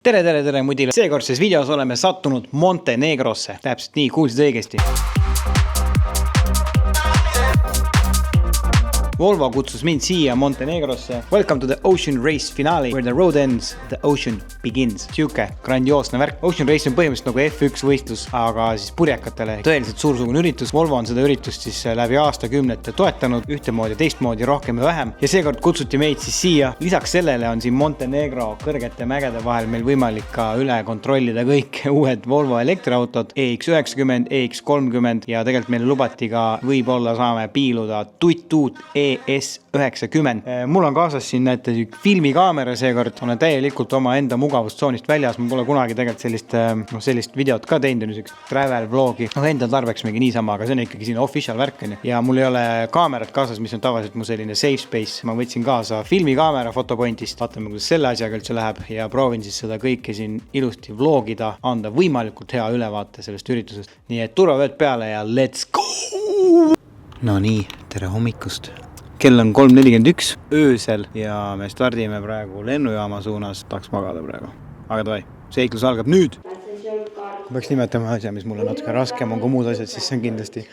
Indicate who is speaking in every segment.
Speaker 1: Tere mudile! Seekordses videos oleme sattunud Montenegrosse. Täpselt nii, kuulsid õigesti. Volvo kutsus mind siia Montenegrosse. Welcome to the Ocean Race finale, where the road ends, the ocean begins. Siuke grandioosne värk. Ocean Race on põhimõtteliselt nagu F1 võistlus, aga siis purjekatele. Tõeliselt suursugune üritus. Volvo on seda üritust siis läbi aastakümnete toetanud, ühtemoodi, teistmoodi, rohkem ja vähem. Ja seekord kutsuti meid siis siia. Lisaks sellele on siin Montenegro kõrgete mägede vahel meil võimalik ka üle kontrollida kõik uued Volvo elektriautod, EX90, EX30 ja tegelikult meile lubati ka võib-olla saame piiluda tutt-tuut ES90. Mul on kaasas siin näete filmikaamera seekord. Olen täielikult oma enda mugavustsoonist väljas. Ma pole kunagi tegelikult sellist videot ka teinud, travel vlogi. Enda tarbeks mingi niisama, aga see on ikkagi siin official värk. Ja mul ei ole kaamerat kaasas, mis on tavaliselt mu selline safe space. Ma võtsin kaasa filmikaamera fotopointist. Vaatame, kuidas selle asjaga üldse läheb ja proovin siis seda kõike siin ilusti vlogida, anda võimalikult hea ülevaate sellest üritusest. Nii et turvavööd peale ja let's go! No nii, tere hommikust. Kell on 3:41 öösel ja me stardime praegu lennujaama suunas. Tahaks magada praegu. Aga davai, seiklus algab nüüd. Peaks nimetama asja, mis mulle natuke raskem on kui muud asjad, siis see on kindlasti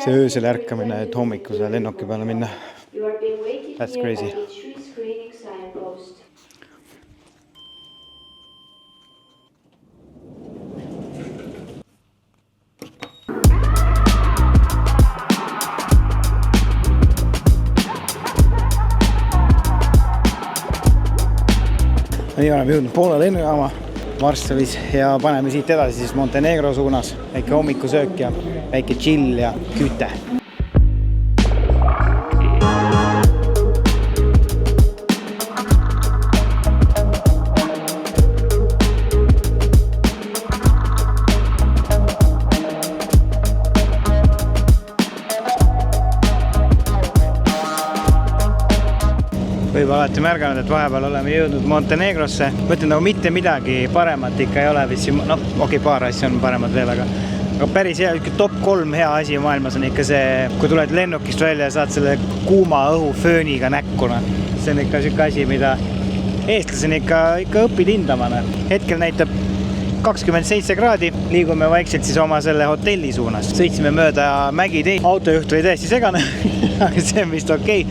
Speaker 1: see öösel ärkamine, et hommikuse lennuki peale minna. That's crazy. Nii oleme jõudnud Poola lennujaama Varssavis ja paneme siit edasi siis Montenegro suunas. Väike hommikusöök ja väike chill ja küte. Võib alati märganud, et vahepeal oleme jõudnud Montenegrosse. Mõtlen, nagu mitte midagi paremat ikka ei ole. Paar asja on paremad veel, aga päris hea, top 3 hea asi maailmas on ikka see, kui tuled lennukist välja ja saad selle kuuma õhu fööniga näkkuna. See on ikka siuke asi, mida eestlasena ikka õpid hindamana. Hetkel näitab 27 kraadi, liigume vaikselt siis oma selle hotelli suunas. Sõitsime mööda mägiteid, autojuht oli täiesti segane, aga see on vist okei.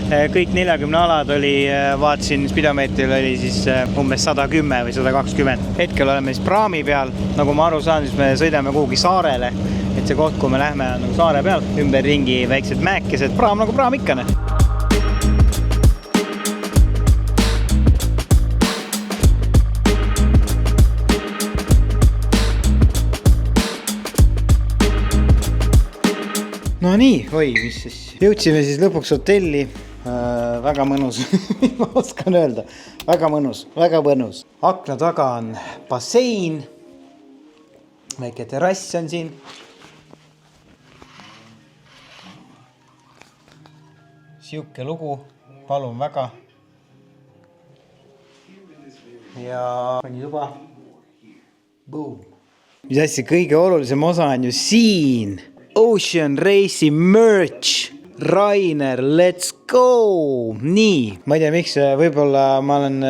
Speaker 1: Kõik 40 alad oli, vaatasin, spidomeetril oli siis umbes 110 või 120. Hetkel oleme siis praami peal, nagu ma aru saan, siis me sõidame kuhugi saarele, et see koht, kui me lähme nagu saare peal, ümber ringi väiksed mäekesed, praam nagu praam ikkane. No nii, mis siis? Jõudsime siis lõpuks hotelli. Väga mõnus, ma oskan öelda. Väga mõnus. Akna taga on bassein. Väike terrass on siin. Siuke lugu, palun väga. Ja tuba. Boom. Mis asja kõige olulisem osa on ju siin. Ocean Race'i merch. Rainer, let's go! Nii, ma ei tea, miks võib-olla ma olen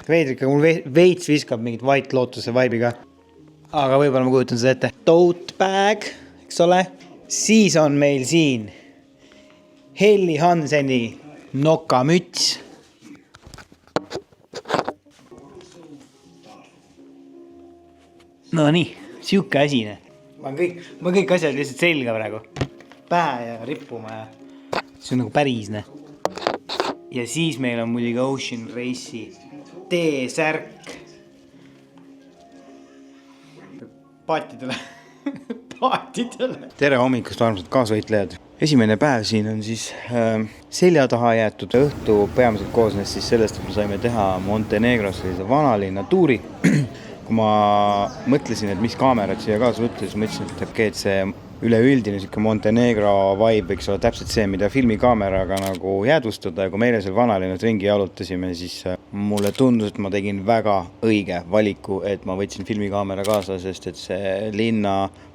Speaker 1: veidrika, mul veits viskab mingit White Lotus'e vibe'iga. Aga võib-olla ma kujutan seda ette. Tote bag, eks ole? Siis on meil siin Helly Hanseni nokamüts. No nii, siuke asine. Ma kõik asjad lihtsalt selga praegu. Pähe ja rippuma ja see on nagu pärisne. Ja siis meil on muidugi Ocean Race'i T-särk. Paatidele. Tere hommikust, armsad kaasvõitlejad. Esimene päev siin on siis selja taha jäetud. Õhtu peamiselt koosnes siis sellest, et me saime teha Montenegros vanalinna tuuri. Kui ma mõtlesin, et mis kaamerad siia kaasa võtta, siis mõtlesin, et see üleüldine siuke Montenegro vibe võiks olla täpselt see, mida filmikaameraga nagu jäädvustada, ja kui meile seal vanalinnas ringi jalutasime, siis mulle tundus, et ma tegin väga õige valiku, et ma võtsin filmikaamera kaasa, sest et see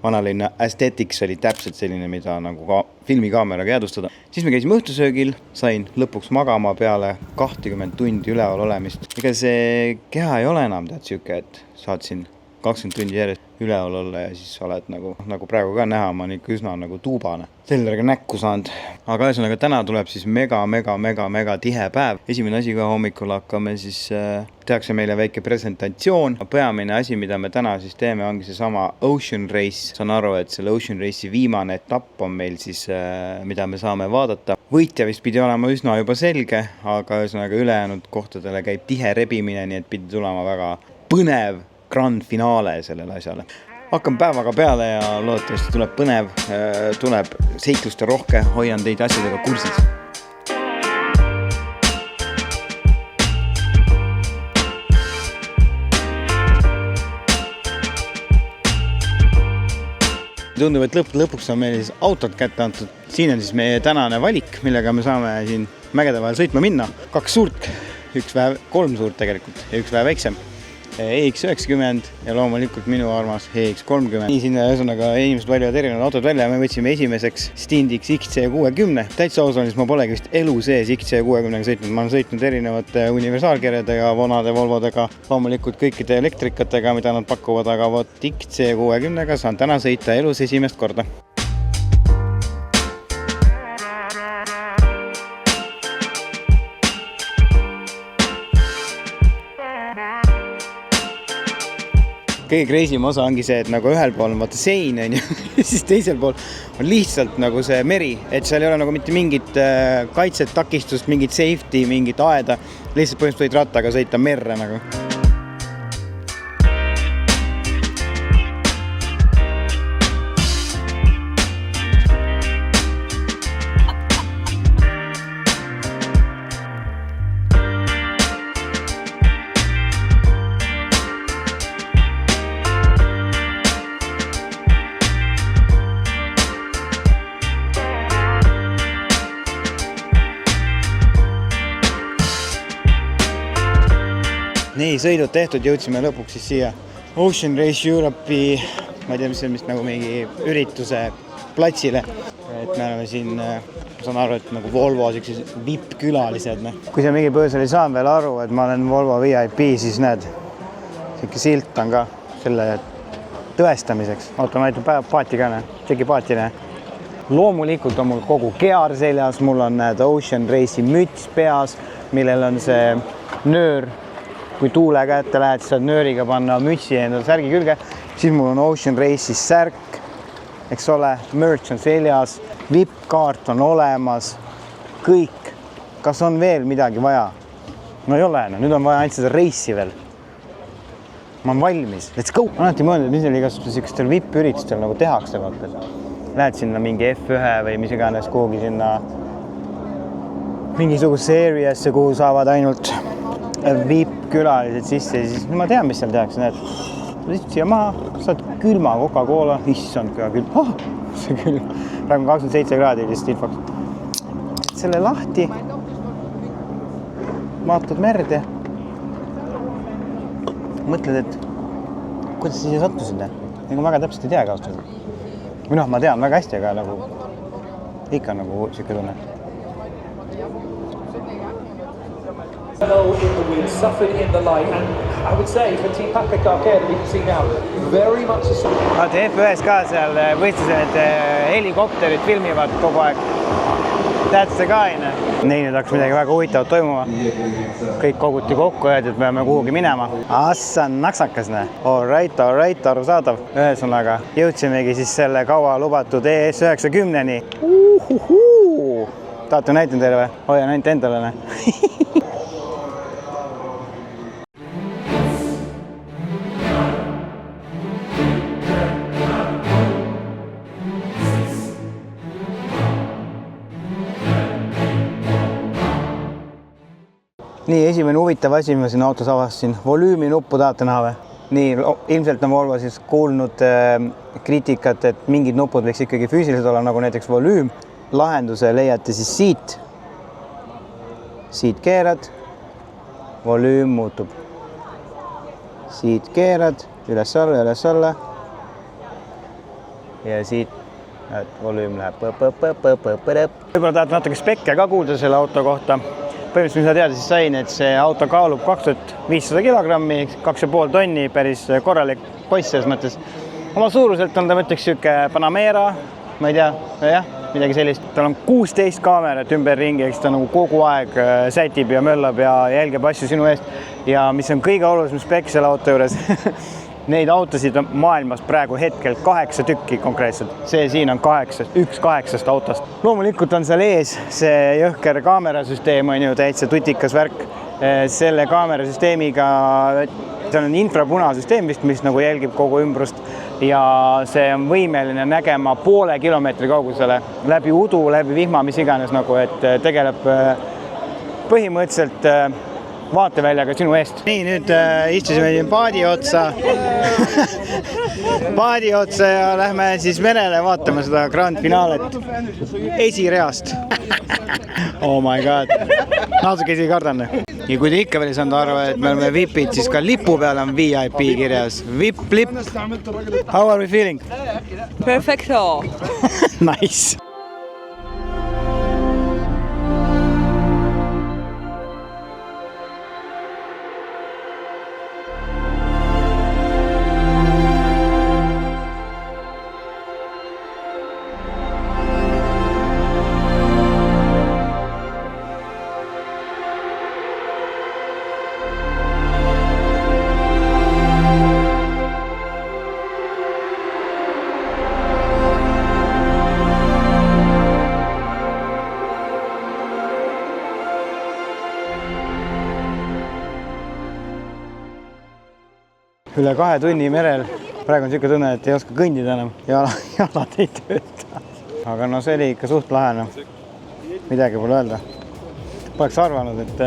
Speaker 1: vanalinna aesthetics oli täpselt selline, mida nagu ka filmikaameraga jäädvustada. Siis me käisime õhtusöögil, sain lõpuks magama peale 20 tundi üleval olemist. Ega see keha ei ole enam siuke, et saad siin 20 tundi järjest üleval olla ja siis oled nagu praegu ka näha, ma olen ikka üsna nagu tuubane. Sellega näkku saanud. Aga ühesõnaga täna tuleb siis mega tihe päev. Esimene asi ka hommikul hakkame siis tehakse meile väike presentatsioon. Peamine asi, mida me täna siis teeme, ongi see sama Ocean Race. Saan aru, et selle Ocean Race'i viimane etapp on meil siis, mida me saame vaadata. Võitja vist pidi olema üsna juba selge, aga ühesõnaga ülejäänud kohtadele käib tihe rebimine, nii et pidi tulema väga põnev grand finaale sellele asjale. Hakkame päevaga peale ja loodetavasti tuleb põnev, tuleb seikluste rohke, hoian teid asjadega kursis. Tundub, et lõpuks on meile siis autod kätte antud. Siin on siis meie tänane valik, millega me saame siin mägede vahel sõitma minna. 2 suurt, 3 suurt tegelikult ja 1 vähe väiksem. EX90 ja loomulikult minu armas EX30. Nii sinna ühesõnaga inimesed valivad erinevad autod välja ja me võtsime esimeseks stindiks XC60. Täitsa aus on, siis ma polegi vist elu sees XC60-ga sõitnud. Ma olen sõitnud erinevate universaalkerjadega, vanade Volvodega, loomulikult kõikide elektrikatega, mida nad pakuvad, aga vot XC60-ga saan täna sõita elus esimest korda. Kõige crazy'm osa ongi see, et nagu ühel pool on vaata sein on ju, siis teisel pool on lihtsalt nagu see meri, et seal ei ole nagu mitte mingit kaitset, takistust, mingit safety, mingit aeda, lihtsalt põhimõtteliselt võid rattaga sõita merre nagu. Nii, sõidud tehtud, jõudsime lõpuks siis siia Ocean Race Europe'i, ma ei tea, mis on vist nagu mingi ürituse platsile. Et me oleme siin, ma saan aru, et nagu Volvo VIP-külalised. Kui see mingi põhjusel ei saan veel aru, et ma olen Volvo VIP, siis näed, siuke silt on ka selle tõestamiseks. Oota, ma näitan paati ka, tšeki paati. Loomulikult on mul kogu kear seljas, mul on näed Ocean Race'i müts peas, millel on see nöör. Kui tuule kätte lähed, siis saad nööriga panna mütsi endale särgi külge, siis mul on Ocean Race'is särk, eks ole, merch on seljas, VIP-kaart on olemas, kõik. Kas on veel midagi vaja? No ei ole, nüüd on vaja ainult seda reisi veel. Ma olen valmis, let's go! Ma alati mõelnud, et mis oli igasugustel VIP-üritustel nagu tehakse, vaata. Lähed sinna mingi F1 või mis iganes kuhugi sinna mingisugusesse areasse, kuhu saavad ainult VIP-külalised sisse ja siis ma tean, mis seal tehakse, näed. Lihtsalt siia maha, saad külma Coca-Cola, issand ka külm. See külm. Praegu 27 kraadi lihtsalt infoks. Selle lahti, vaatad merd ja mõtled, et kuidas siia sattusid? Nagu väga täpselt ei tea kaastada. Või noh, ma tean väga hästi, aga nagu ikka nagu siuke tunne.
Speaker 2: In the wind, suffered in the light, and I would say for Team Patrick Arquette, we can see now very much a...
Speaker 1: Vaata F1-s ka seal võistlused helikopterid filmivad kogu aeg. That's the guy, ne? Neil nüüd hakkas midagi väga huvitavat toimuma. Kõik koguti kokku ja et peame kuhugi minema. Assa naksakas, ne? All right, aru saadav. Ühesõnaga, jõudsimegi siis selle kaua lubatud ES90-ni. Tahate näitan teile või? Hoian ainult endale, ne? Nii, esimene huvitav asi, ma siin autos avastasin. Volüümi nuppu tahate näha või? nii, ilmselt on Volvo siis kuulnud kriitikat, et mingid nupud võiks ikkagi füüsiliselt olla, nagu näiteks volüüm. Lahenduse leiate siis siit. Siit keerad, volüüm muutub. Siit keerad, üles alla. Ja siit volüüm läheb. Võib-olla tahad natuke spekke ka kuulda selle auto kohta. Põhimõtteliselt, mis ma teada siis sain, et see auto kaalub 2500 kilogrammi, 2,5 tonni, päris korralik poiss selles mõttes. Oma suuruselt on ta mõtleks siuke Panamera, ma ei tea, jah, midagi sellist. Tal on 16 kaamerat ümber ringi, eks ta nagu kogu aeg sätib ja möllab ja jälgib asju sinu eest. Ja mis on kõige olulisem spek selle auto juures, neid autosid on maailmas praegu hetkel 8 tükki konkreetselt. See siin on 8 autost. Loomulikult on seal ees see jõhker kaamerasüsteem, on ju täitsa tutikas värk. Selle kaamerasüsteemiga, see on infrapunasüsteem vist, mis nagu jälgib kogu ümbrust ja see on võimeline nägema 0,5 kilomeetri kaugusele läbi udu, läbi vihma, mis iganes nagu, et tegeleb põhimõtteliselt vaateväljaga sinu eest. Nii, nüüd istusime paadi otsa ja lähme siis merele vaatama seda Grand Finalet esireast. Oh my god. Natuke isegi kardan. Ja kui te ikka veel ei saanud aru, et me oleme VIPid, siis ka lipu peal on VIP kirjas. VIP-lip. How are we feeling?
Speaker 3: Perfecto.
Speaker 1: Nice. Üle 2 tunni merel. Praegu on siuke tunne, et ei oska kõndida enam. Jalad ei tööta. Aga no see oli ikka suht lahe. Midagi pole öelda. Poleks arvanud, et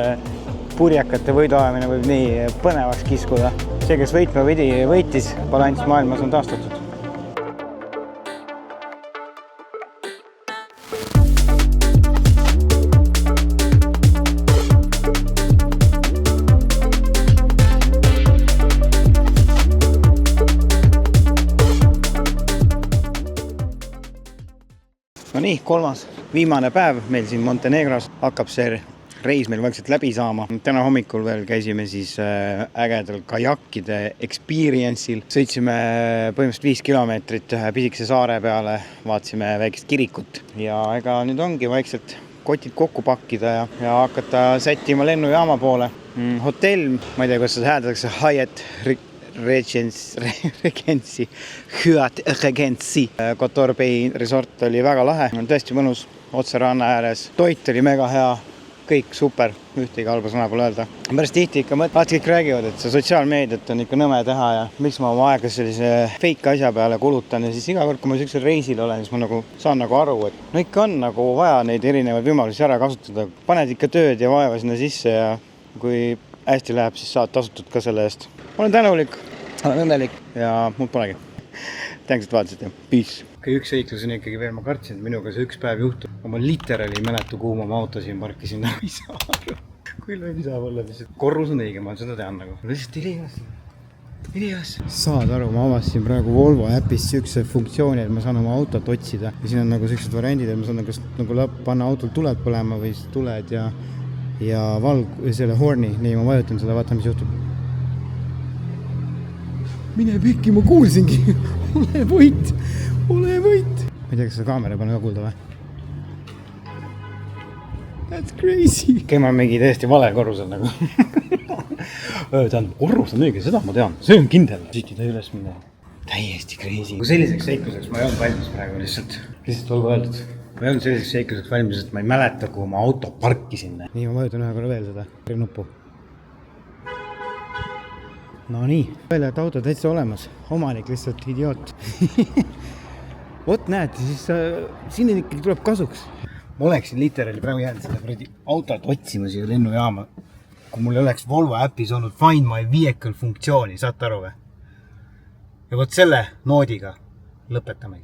Speaker 1: purjekate võiduajamine võib nii põnevaks kiskuda. See, kes võitma võitis, balanss maailmas on taastatud. No nii, kolmas, viimane päev meil siin Montenegros hakkab see reis meil vaikselt läbi saama. Täna hommikul veel käisime siis ägedal kajakkide experience'il. Sõitsime põhimõtteliselt 5 kilomeetrit ühe pisikese saare peale, vaatasime väikest kirikut ja ega nüüd ongi vaikselt kotid kokku pakkida ja hakata sättima lennujaama poole. Hotell, ma ei tea, kuidas seda hääldatakse, Hyatt Regency, Kotor Bay resort oli väga lahe, on tõesti mõnus, otse ranna ääres, toit oli mega hea, kõik super, ühtegi halba sõna pole öelda. Pärast tihti ikka alati kõik räägivad, et see sotsiaalmeediat on ikka nõme teha ja miks ma oma aega sellise fake asja peale kulutan ja siis iga kord, kui ma sellisel reisil olen, siis ma nagu saan nagu aru, et no ikka on nagu vaja neid erinevaid võimalusi ära kasutada. Paned ikka tööd ja vaeva sinna sisse ja kui hästi läheb, siis saad tasutud ka selle eest. Olen tänulik, olen õnnelik ja muud polegi. Tänks, et vaatasite. Peace. Üks seiklus on ikkagi veel, ma kartsin, et minuga see üks päev juhtub. Ma literali ei mäleta, kuhu ma auto siin parkisin, nagu ei saa aru. Kui lõi saab olla, korrus on õige, ma seda tean nagu. Lihtsalt Ilias. Saad aru, ma avastasin praegu Volvo äpis siukse funktsiooni, et ma saan oma autot otsida. Ja siin on nagu sellised variandid, et ma saan kas nagu panna autol tuled põlema või tuled ja selle horni. Nii, ma vajutan seda, vaata, mis juhtub. Mine pikki, ma kuulsingi. Ole võit. Ma ei tea, kas seda kaamera pane ka kuulda või? That's crazy. Käima mingi täiesti vale korrusel nagu. Tähendab, korrus on õige, seda ma tean. See on kindel. Sütida üles minna. Täiesti crazy. Kui selliseks seikluseks ma ei olnud valmis praegu lihtsalt olgu öeldud. Ma ei olnud selliseks seikluseks valmis, et ma ei mäleta, kui ma auto parkisin. Nii, ma vajutan ühe korra veel seda nuppu. No nii, välja, et auto täitsa olemas. Omanik lihtsalt idioot. Vot näed, siis siin ikkagi tuleb kasuks. Ma oleksin literali praegu jäänud seda autot otsima siia lennujaama, kui mul oleks Volvo äpis olnud Find My Vehicle funktsiooni, saate aru või? ja vot selle noodiga lõpetamegi.